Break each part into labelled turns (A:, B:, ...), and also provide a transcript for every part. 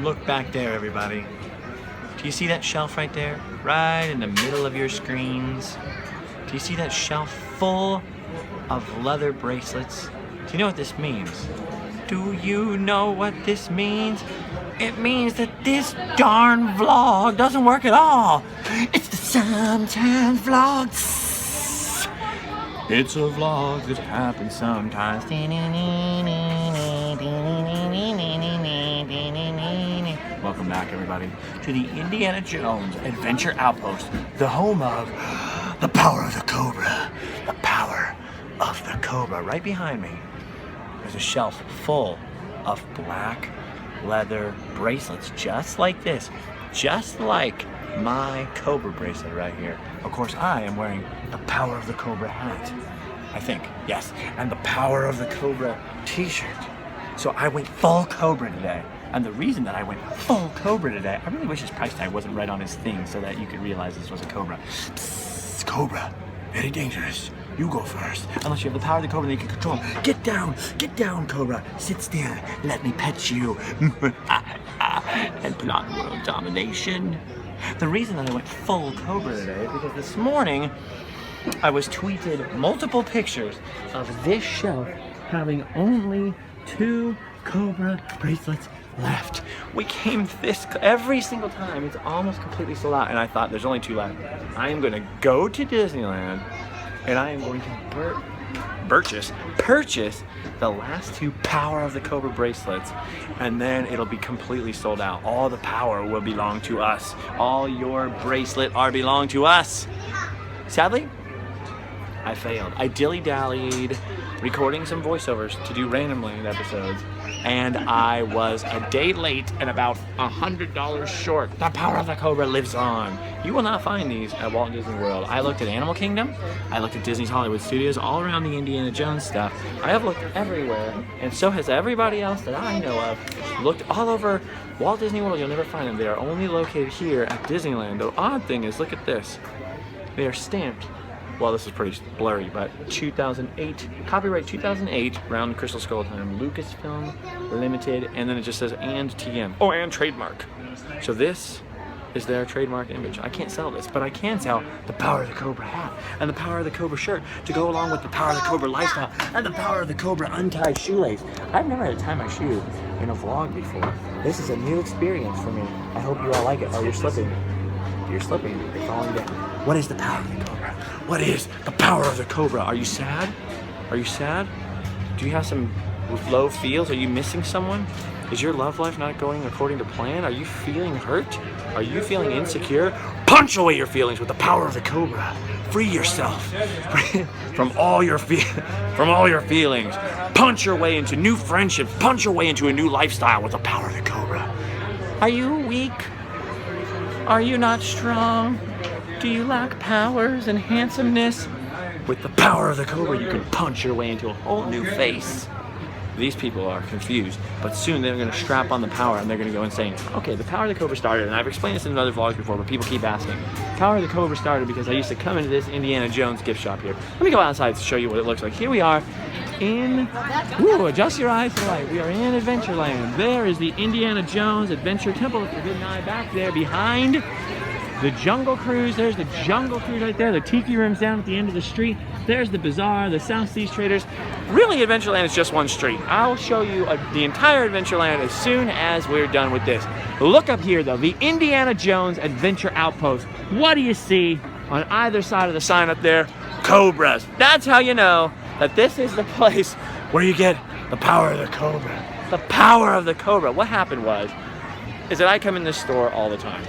A: Look back there, everybody. Do you see that shelf right there? Right in the middle of your screens. Do you see that shelf full of leather bracelets? Do you know what this means? Do you know what this means? It means that this darn vlog doesn't work at all. It's the Sometimes Vlog. It's a vlog that happens sometimes. Welcome back, everybody, to the Indiana Jones Adventure Outpost, the home of the Power of the Cobra. The Power of the Cobra. Right behind me, there's a shelf full of black leather bracelets, just like this, just like my Cobra bracelet right here. Of course, I am wearing the Power of the Cobra hat, I think, yes, and the Power of the Cobra t-shirt. So I went full Cobra today. And the reason that I went full Cobra today, I really wish his price tag wasn't right on his thing so that you could realize this was a Cobra. Psst, Cobra, very dangerous. You go first. Unless you have the power of the Cobra that you can control. Get down, Cobra. Sit still, let me pet you. And plot world domination. The reason that I went full Cobra today is because this morning I was tweeted multiple pictures of this shelf having only 2 Cobra bracelets left. We came this every single time. It's almost completely sold out, and I thought there's only 2 left. I am going to go to Disneyland, and I am going to purchase the last 2 Power of the Cobra bracelets, and then it'll be completely sold out. All the power will belong to us. All your bracelet are belong to us. Sadly, I failed. I dilly-dallied recording some voiceovers to do Randomland episodes, and I was a day late and about $100 short. The Power of the Cobra lives on. You will not find these at Walt Disney World. I looked at Animal Kingdom, I looked at Disney's Hollywood Studios, all around the Indiana Jones stuff. I have looked everywhere, and so has everybody else that I know of. Looked all over Walt Disney World, you'll never find them. They are only located here at Disneyland. The odd thing is, look at this. They are stamped. Well, this is pretty blurry, but 2008, copyright 2008, round crystal skull time, Lucasfilm Limited, and then it just says and TM. Oh, and trademark. So this is their trademark image. I can't sell this, but I can sell the Power of the Cobra hat and the Power of the Cobra shirt to go along with the Power of the Cobra lifestyle and the Power of the Cobra untied shoelace. I've never had to tie my shoe in a vlog before. This is a new experience for me. I hope you all like it. Oh, you're slipping. You're slipping. You're falling down. What is the Power of the Cobra? What is the Power of the Cobra? Are you sad? Are you sad? Do you have some low feels? Are you missing someone? Is your love life not going according to plan? Are you feeling hurt? Are you feeling insecure? Punch away your feelings with the Power of the Cobra. Free yourself from all your feelings. Punch your way into new friendships. Punch your way into a new lifestyle with the Power of the Cobra. Are you weak? Are you not strong? Do you lack powers and handsomeness? With the Power of the Cobra, you can punch your way into a whole new face. These people are confused, but soon they're going to strap on the power and they're going to go insane. Okay, the Power of the Cobra started, and I've explained this in other vlogs before, but people keep asking. Power of the Cobra started because I used to come into this Indiana Jones gift shop here. Let me go outside to show you what it looks like. Here we are in, adjust your eyes to the light. We are in Adventureland. There is the Indiana Jones Adventure Temple of the Hidden Eye back there behind the Jungle Cruise. There's the Jungle Cruise right there. The Tiki Room's down at the end of the street. There's the Bazaar, the South Seas Traders. Really, Adventureland is just one street. I'll show you the entire Adventureland as soon as we're done with this. Look up here, though, the Indiana Jones Adventure Outpost. What do you see on either side of the sign up there? Cobras. That's how you know that this is the place where you get the Power of the Cobra. The Power of the Cobra. What happened is that I come in this store all the time.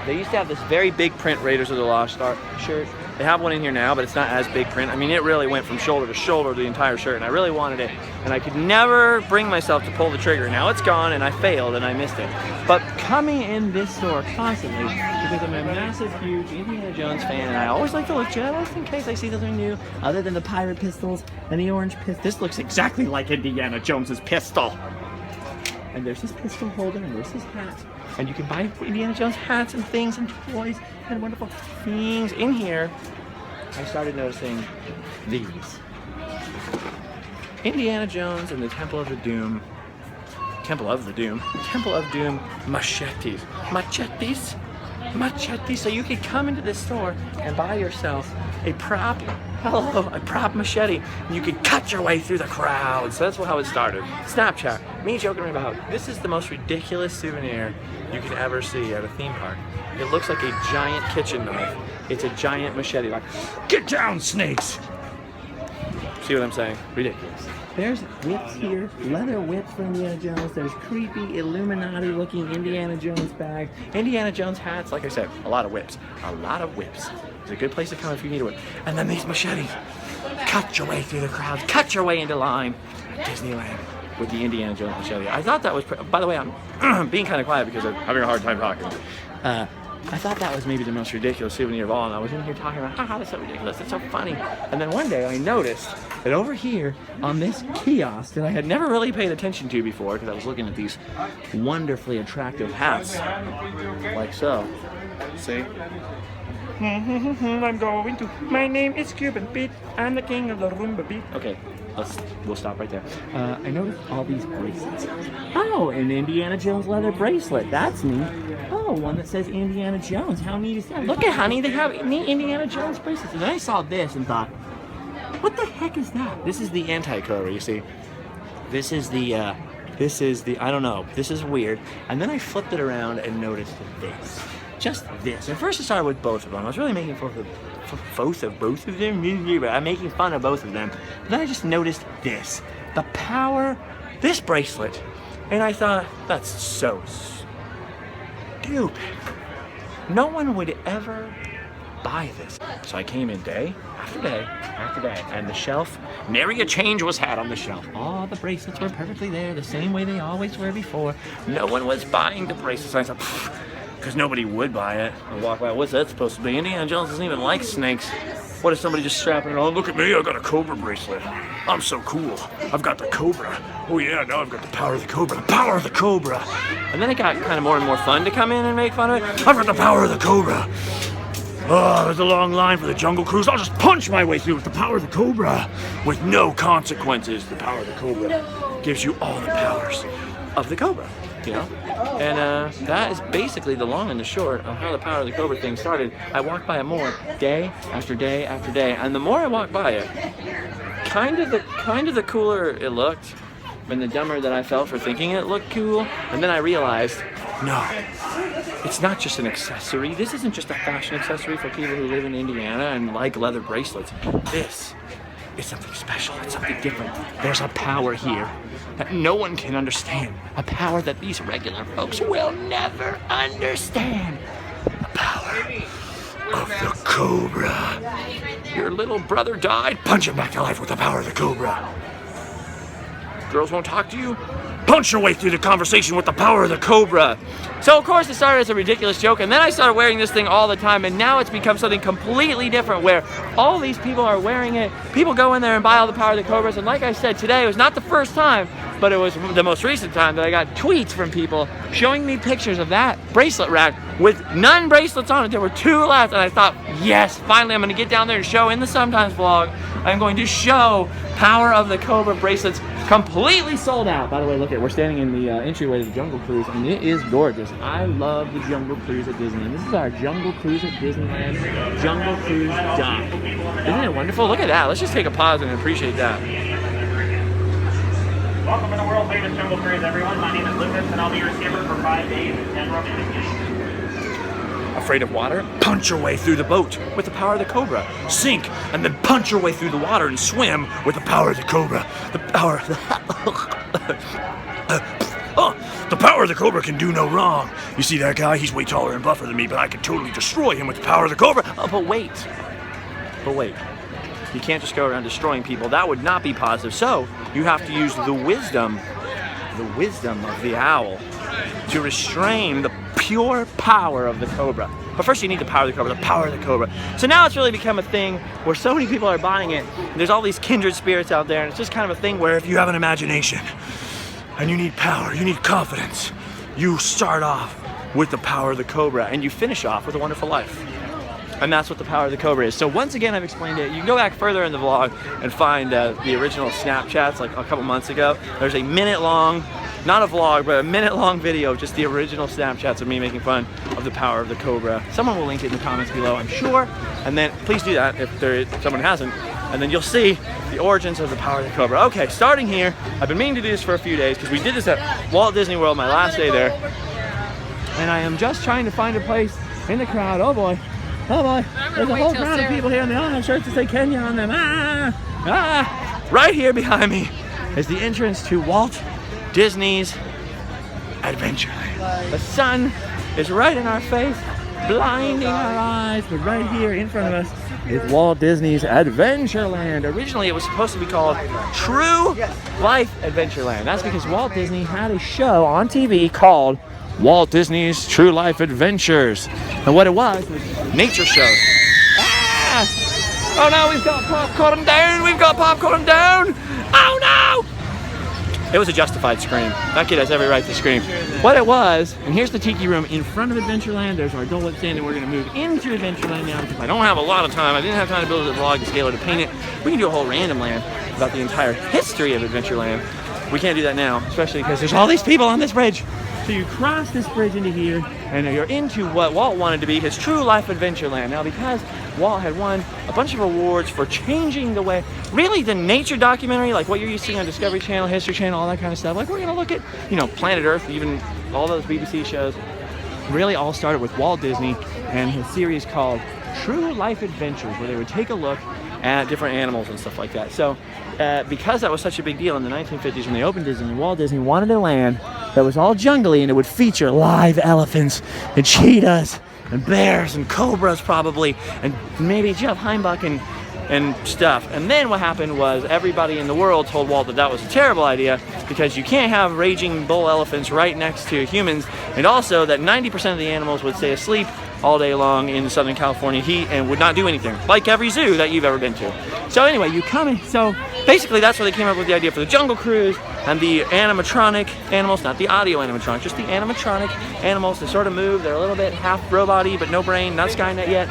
A: They used to have this very big print Raiders of the Lost Ark shirt. They have one in here now, but it's not as big print. I mean, it really went from shoulder to shoulder, the entire shirt, and I really wanted it. And I could never bring myself to pull the trigger. Now it's gone, and I failed, and I missed it. But coming in this store constantly, because I'm a massive, huge Indiana Jones fan, and I always like to look just in case I see something new, other than the pirate pistols and the orange pistol. This looks exactly like Indiana Jones's pistol. And there's his pistol holder, and there's his hat. And you can buy Indiana Jones hats and things and toys and wonderful things. In here, I started noticing these. Indiana Jones and the Temple of the Doom Temple of the Doom. Temple of Doom machetes. Machetes? Machetes. So you could come into this store and buy yourself a prop, a prop machete, and you could cut your way through the crowd. So that's how it started. Snapchat, me joking about, this is the most ridiculous souvenir you could ever see at a theme park. It looks like a giant kitchen knife. It's a giant machete, like, get down, snakes! See what I'm saying? Ridiculous. There's whips here, leather whips for Indiana Jones. There's creepy Illuminati-looking Indiana Jones bags. Indiana Jones hats, like I said, a lot of whips. A lot of whips. It's a good place to come if you need a whip. And then these machetes. Cut your way through the crowds. Cut your way into line at Disneyland with the Indiana Jones machete. I thought that was, by the way, I'm being kind of quiet because I'm having a hard time talking. I thought that was maybe the most ridiculous souvenir of all, and I was in here talking about, haha, that's so ridiculous, that's so funny. And then one day I noticed that over here on this kiosk that I had never really paid attention to before, because I was looking at these wonderfully attractive hats, like so. See? I'm going to, my name is Cuban Pete, I'm the king of the rumba beat. Okay, we'll stop right there. I noticed all these bracelets. Oh, an Indiana Jones leather bracelet, that's neat. Oh, one that says Indiana Jones, how neat is that? Look at, honey, they have neat Indiana Jones bracelets. And then I saw this and thought, what the heck is that? This is the anti-Cobra, you see. This is the, I don't know, this is weird. And then I flipped it around and noticed this. Just this. At first I started with both of them. I was really making fun of both of them. I'm making fun of both of them. But then I just noticed this. The power, this bracelet. And I thought, that's so stupid. No one would ever buy this. So I came in day after day after day, and the shelf, nary a change was had on the shelf. All the bracelets were perfectly there, the same way they always were before. No one was buying the bracelets. I thought, because nobody would buy it. I walk by, what's that supposed to be? Indiana Jones doesn't even like snakes. What if somebody just strapping it on? Look at me, I got a Cobra bracelet. I'm so cool. I've got the Cobra. Oh yeah, now I've got the power of the Cobra. The power of the Cobra. And then it got kind of more and more fun to come in and make fun of it. I've got the power of the Cobra. Oh, there's a long line for the Jungle Cruise. I'll just punch my way through with the power of the Cobra. With no consequences. The power of the Cobra gives you all the powers of the Cobra. You know, and that is basically the long and the short of how the power of the Cobra thing started. I walked by it more day after day after day, and the more I walked by it, kind of the cooler it looked, and the dumber that I felt for thinking it looked cool. And then I realized, no, it's not just an accessory. This isn't just a fashion accessory for people who live in Indiana and like leather bracelets. This is something special. It's something different. There's a power here that no one can understand. A power that these regular folks will never understand. The power of the Cobra. Your little brother died? Punch him back to life with the power of the Cobra. Girls won't talk to you? Punch your way through the conversation with the power of the Cobra. So of course it started as a ridiculous joke, and then I started wearing this thing all the time, and now it's become something completely different where all these people are wearing it. People go in there and buy all the power of the Cobras, and like I said, today was not the first time, but it was the most recent time that I got tweets from people showing me pictures of that bracelet rack with none bracelets on it. There were 2 left, and I thought, yes, finally I'm going to get down there and show in the Sometimes vlog. I'm going to show Power of the Cobra bracelets completely sold out. By the way, look at, we're standing in the entryway to the Jungle Cruise, and it is gorgeous. I love the Jungle Cruise at Disneyland. This is our Jungle Cruise at Disneyland, Jungle Cruise dock. Isn't it wonderful? Look at that. Let's just take a pause and appreciate that.
B: Welcome to the world famous Jungle Cruise, everyone. My name is Lucas, and I'll be your skipper for 5 days and 10 romantic days.
A: Afraid of water? Punch your way through the boat with the power of the Cobra. Sink, and then punch your way through the water and swim with the power of the Cobra. The power of the... the power of the Cobra can do no wrong. You see that guy? He's way taller and buffer than me, but I can totally destroy him with the power of the Cobra. Oh, but wait. You can't just go around destroying people. That would not be positive. So you have to use the wisdom of the owl to restrain the pure power of the Cobra. But first you need the power of the Cobra, the power of the Cobra. So now it's really become a thing where so many people are buying it. There's all these kindred spirits out there, and it's just kind of a thing where if you have an imagination and you need power, you need confidence, you start off with the power of the Cobra and you finish off with a wonderful life. And that's what the Power of the Cobra is. So once again, I've explained it. You can go back further in the vlog and find the original Snapchats like a couple months ago. There's a minute long, not a vlog, but a minute long video of just the original Snapchats of me making fun of the Power of the Cobra. Someone will link it in the comments below, I'm sure. And then please do that if someone hasn't. And then you'll see the origins of the Power of the Cobra. Okay, starting here, I've been meaning to do this for a few days because we did this at Walt Disney World my last day there. And I am just trying to find a place in the crowd. Oh boy. Oh boy, there's a whole crowd of people here and they all have shirts that say Kenya on them. Right here behind me is the entrance to Walt Disney's Adventureland. The sun is right in our face, blinding our eyes, but right here in front of us is Walt Disney's Adventureland. Originally it was supposed to be called True Life Adventureland. That's because Walt Disney had a show on TV called Walt Disney's True Life Adventures. And what it was nature shows. Ah! Oh no, we've got popcorn down! We've got popcorn down! Oh no! It was a justified scream. That kid has every right to scream. What it was, and here's the tiki room in front of Adventureland. There's our Dole Whip stand, and we're gonna move into Adventureland now because I don't have a lot of time. I didn't have time to build a vlog, to scale it, to paint it. We can do a whole random land about the entire history of Adventureland. We can't do that now, especially because there's all these people on this bridge. So you cross this bridge into here, and you're into what Walt wanted to be his True Life Adventureland. Now, because Walt had won a bunch of awards for changing the way, really the nature documentary, like what you're used to seeing on Discovery Channel, History Channel, all that kind of stuff. Like we're gonna look at, you know, Planet Earth, even all those BBC shows. Really all started with Walt Disney and his series called True Life Adventures, where they would take a look at different animals and stuff like that. So because that was such a big deal in the 1950s when they opened Disney, Walt Disney wanted a land that was all jungly and it would feature live elephants and cheetahs and bears and cobras probably, and maybe Jeff Heimbach and stuff. And then what happened was everybody in the world told Walt that that was a terrible idea because you can't have raging bull elephants right next to humans, and also that 90% of the animals would stay asleep all day long in the Southern California heat and would not do anything, like every zoo that you've ever been to. So anyway, you come in, so basically that's where they came up with the idea for the Jungle Cruise and the animatronic animals, not the audio animatronic, just the animatronic animals that sort of move. They're a little bit half robot-y, but no brain, not Skynet yet.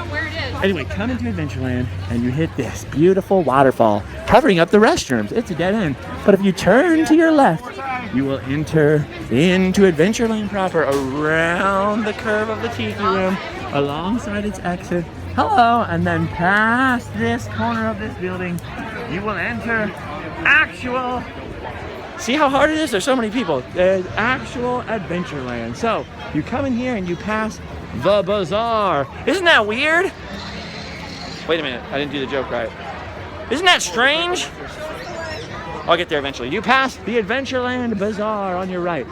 A: Anyway, come into Adventureland and you hit this beautiful waterfall covering up the restrooms. It's a dead end, but if you turn to your left, you will enter into Adventureland proper around the curve of the tiki room, alongside its exit. Hello, and then past this corner of this building, you will enter actual. See how hard it is? There's so many people. There's actual Adventureland. So you come in here and you pass the bazaar. Isn't that weird? Wait a minute, I didn't do the joke right. Isn't that strange? I'll get there eventually. You pass the Adventureland Bazaar on your right.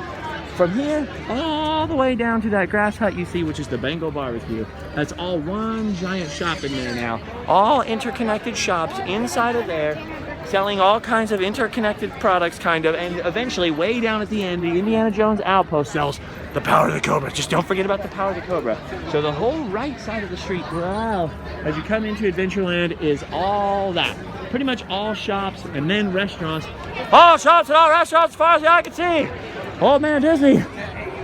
A: From here, all the way down to that grass hut you see, which is the Bengal Barbecue. That's all one giant shop in there now. All interconnected shops inside of there, selling all kinds of interconnected products, kind of, and eventually, way down at the end, the Indiana Jones outpost sells the Power of the Cobra. Just don't forget about the Power of the Cobra. So the whole right side of the street, wow, as you come into Adventureland, is all that. Pretty much all shops and then restaurants. All shops and all restaurants as far as the eye can see. Old man Disney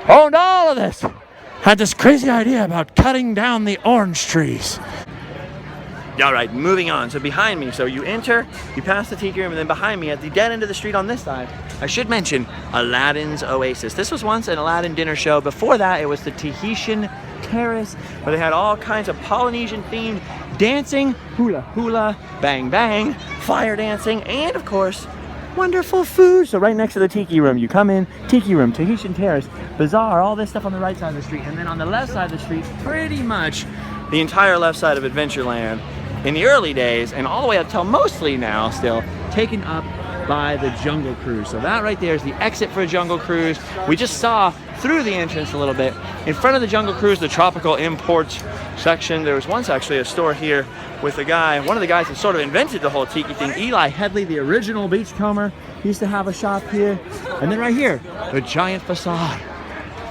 A: owned all of this. Had this crazy idea about cutting down the orange trees. All right, moving on. So behind me, so you enter, you pass the tiki room, and then behind me at the dead end of the street on this side, I should mention Aladdin's Oasis. This was once an Aladdin dinner show. Before that, it was the Tahitian Terrace, where they had all kinds of Polynesian themed dancing, hula hula, bang bang, fire dancing, and of course, wonderful food. So right next to the tiki room, you come in, tiki room, Tahitian Terrace, bazaar, all this stuff on the right side of the street. And then on the left side of the street, pretty much the entire left side of Adventureland in the early days, and all the way up till mostly now still, taken up by the Jungle Cruise. So that right there is the exit for a Jungle Cruise. We just saw through the entrance a little bit. In front of the Jungle Cruise, the tropical imports section. There was once actually a store here with a guy, one of the guys that sort of invented the whole tiki thing, Eli Headley, the original beachcomber. He used to have a shop here. And then right here, the giant facade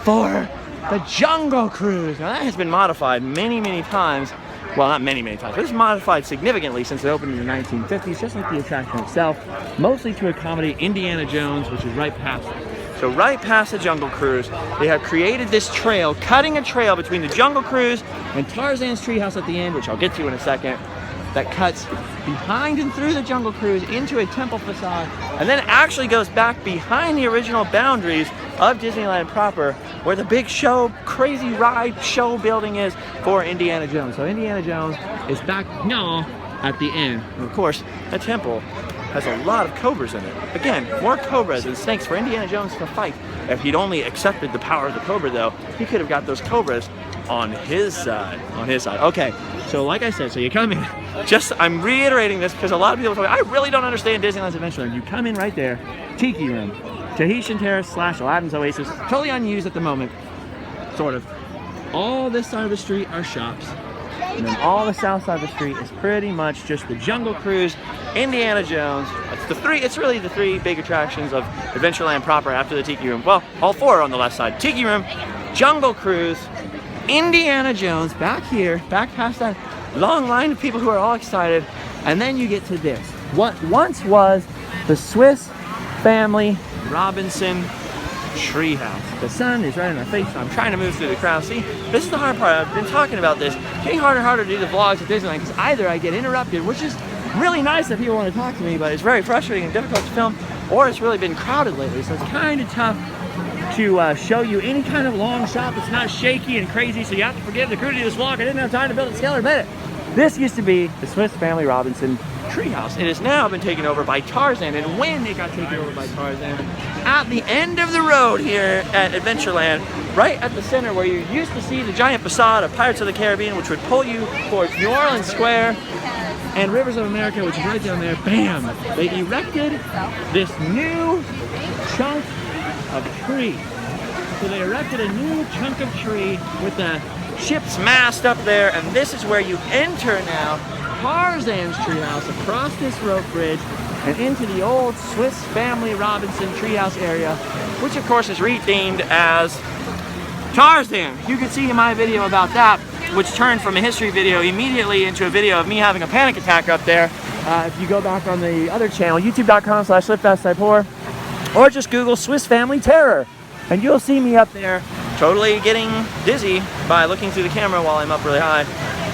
A: for the Jungle Cruise. Now that has been modified many, many times. Well, not many, many times, but it's modified significantly since it opened in the 1950s, just like the attraction itself, mostly to accommodate Indiana Jones, which is right past it. So right past the Jungle Cruise, they have created this trail, cutting a trail between the Jungle Cruise and Tarzan's treehouse at the end, which I'll get to in a second, that cuts behind and through the Jungle Cruise into a temple facade, and then actually goes back behind the original boundaries of Disneyland proper, where the big show, crazy ride show building is for Indiana Jones. So Indiana Jones is back now at the end. And of course, the temple has a lot of cobras in it. Again, more cobras and snakes for Indiana Jones to fight. If he'd only accepted the power of the cobra though, he could have got those cobras on his side, Okay, so like I said, so you come in, I'm reiterating this because a lot of people tell me, I really don't understand Disneyland's Adventureland. You come in right there, Tiki Room, Tahitian Terrace / Aladdin's Oasis, totally unused at the moment, sort of. All this side of the street are shops, and then all the south side of the street is pretty much just the Jungle Cruise, Indiana Jones. It's really the three big attractions of Adventureland proper after the Tiki Room. Well, all four are on the left side. Tiki Room, Jungle Cruise, Indiana Jones, back here, back past that long line of people who are all excited, and then you get to this. What once was the Swiss Family Robinson treehouse. The sun is right in our face, so I'm trying to move through the crowd. See, this is the hard part. I've been talking about this. It's getting harder and harder to do the vlogs at Disneyland because either I get interrupted, which is really nice that people want to talk to me, but it's very frustrating and difficult to film, or it's really been crowded lately, so it's kind of tough to show you any kind of long shot that's not shaky and crazy, so you have to forgive the crudity of this vlog. I didn't have time to build a scale or admit it. This used to be the Swiss Family Robinson treehouse. It has now been taken over by Tarzan, and when it got taken over by Tarzan, at the end of the road here at Adventureland, right at the center where you used to see the giant facade of Pirates of the Caribbean, which would pull you towards New Orleans Square, and Rivers of America, which is right down there, bam! They erected this new chunk of tree. So they erected a new chunk of tree with the ship's mast up there, and this is where you enter now Tarzan's treehouse across this rope bridge and into the old Swiss Family Robinson treehouse area, which of course is rethemed as Tarzan. You can see in my video about that, which turned from a history video immediately into a video of me having a panic attack up there. If you go back on the other channel, youtube.com/livefasttypoor, or just Google Swiss Family Terror, and you'll see me up there totally getting dizzy by looking through the camera while I'm up really high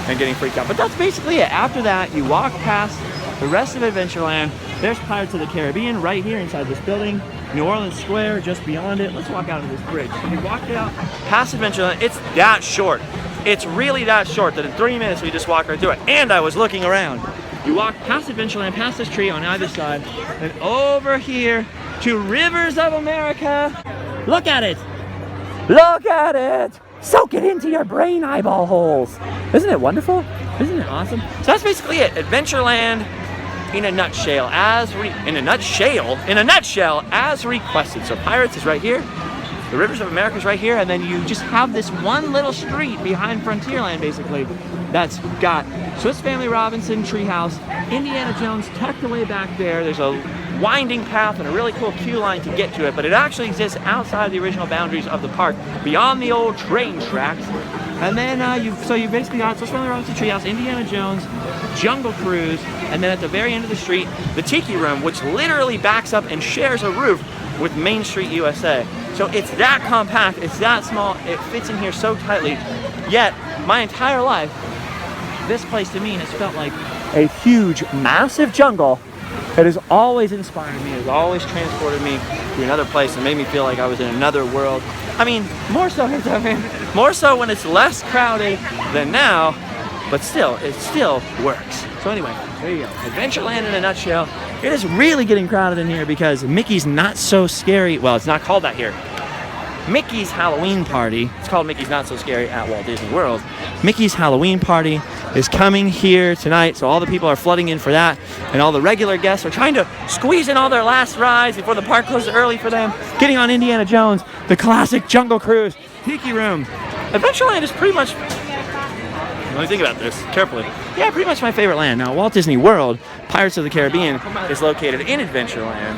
A: and getting freaked out. But that's basically it. After that, you walk past the rest of Adventureland. There's Pirates of the Caribbean right here inside this building. New Orleans Square just beyond it. Let's walk out of this bridge. So we walked out past Adventureland. It's that short. It's really that short that in 3 minutes we just walk right through it. And I was looking around. You walk past Adventureland, past this tree on either side, and over here to Rivers of America. Look at it! Look at it! Soak it into your brain eyeball holes. Isn't it wonderful? Isn't it awesome? So that's basically it. Adventureland in a nutshell, as requested. So Pirates is right here. The Rivers of America is right here, and then you just have this one little street behind Frontierland, basically, that's got Swiss Family Robinson treehouse, Indiana Jones tucked away back there. There's a winding path and a really cool queue line to get to it, but it actually exists outside the original boundaries of the park, beyond the old train tracks. And then you basically got Swiss Family Robinson treehouse, Indiana Jones, Jungle Cruise, and then at the very end of the street, the Tiki Room, which literally backs up and shares a roof with Main Street USA. So it's that compact, it's that small, it fits in here so tightly. Yet, my entire life, this place to me has felt like a huge, massive jungle. It has always inspired me, it has always transported me to another place and made me feel like I was in another world. I mean, more so when it's less crowded than now, but still, it still works. So anyway, there you go. Adventureland in a nutshell. It is really getting crowded in here because Mickey's Not So Scary, well, it's not called that here. Mickey's Halloween Party, it's called Mickey's Not So Scary at Walt Disney World. Mickey's Halloween Party is coming here tonight, so all the people are flooding in for that, and all the regular guests are trying to squeeze in all their last rides before the park closes early for them, getting on Indiana Jones, the classic Jungle Cruise, Tiki Room. Adventureland is pretty much, let me think about this carefully. Yeah, pretty much my favorite land. Now, Walt Disney World, Pirates of the Caribbean, is located in Adventureland.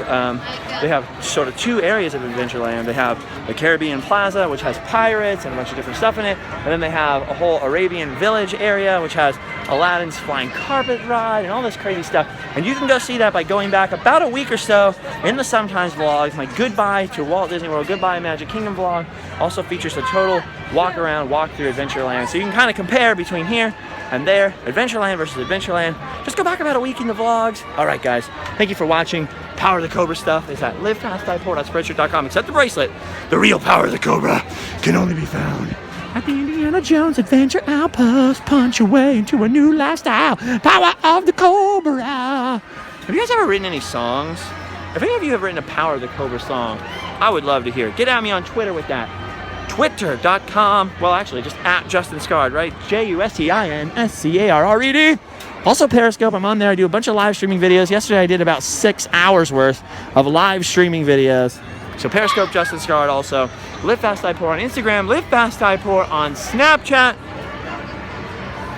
A: They have sort of two areas of Adventureland. They have the Caribbean Plaza, which has pirates and a bunch of different stuff in it. And then they have a whole Arabian Village area, which has Aladdin's flying carpet ride, and all this crazy stuff. And you can go see that by going back about a week or so in the Sometimes vlog. My goodbye to Walt Disney World, goodbye Magic Kingdom vlog also features a total walk around, walk through Adventureland. So you can kind of compare between here and there, Adventureland versus Adventureland. Just go back about a week in the vlogs. All right, guys, thank you for watching. Power of the Cobra stuff is at livefastdieport.spreadshirt.com. Except the bracelet, the real Power of the Cobra, can only be found at the Indiana Jones Adventure Outpost. Punch your way into a new lifestyle. Power of the Cobra. Have you guys ever written any songs? If any of you have written a Power of the Cobra song, I would love to hear it. Get at me on Twitter with that. Twitter.com. Well, actually, just at Justin Scarred, right? JUSTINSCARRED. Also Periscope, I'm on there. I do a bunch of live streaming videos. Yesterday I did about 6 hours worth of live streaming videos. So Periscope, Justin Scarred also. Live Fast Dieport on Instagram, Live Fast Dieport on Snapchat.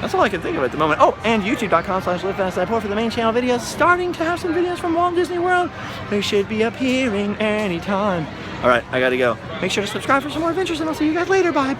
A: That's all I can think of at the moment. Oh, and youtube.com/livefastdieport for the main channel videos. Starting to have some videos from Walt Disney World. They should be appearing anytime. All right, I gotta go. Make sure to subscribe for some more adventures, and I'll see you guys later. Bye.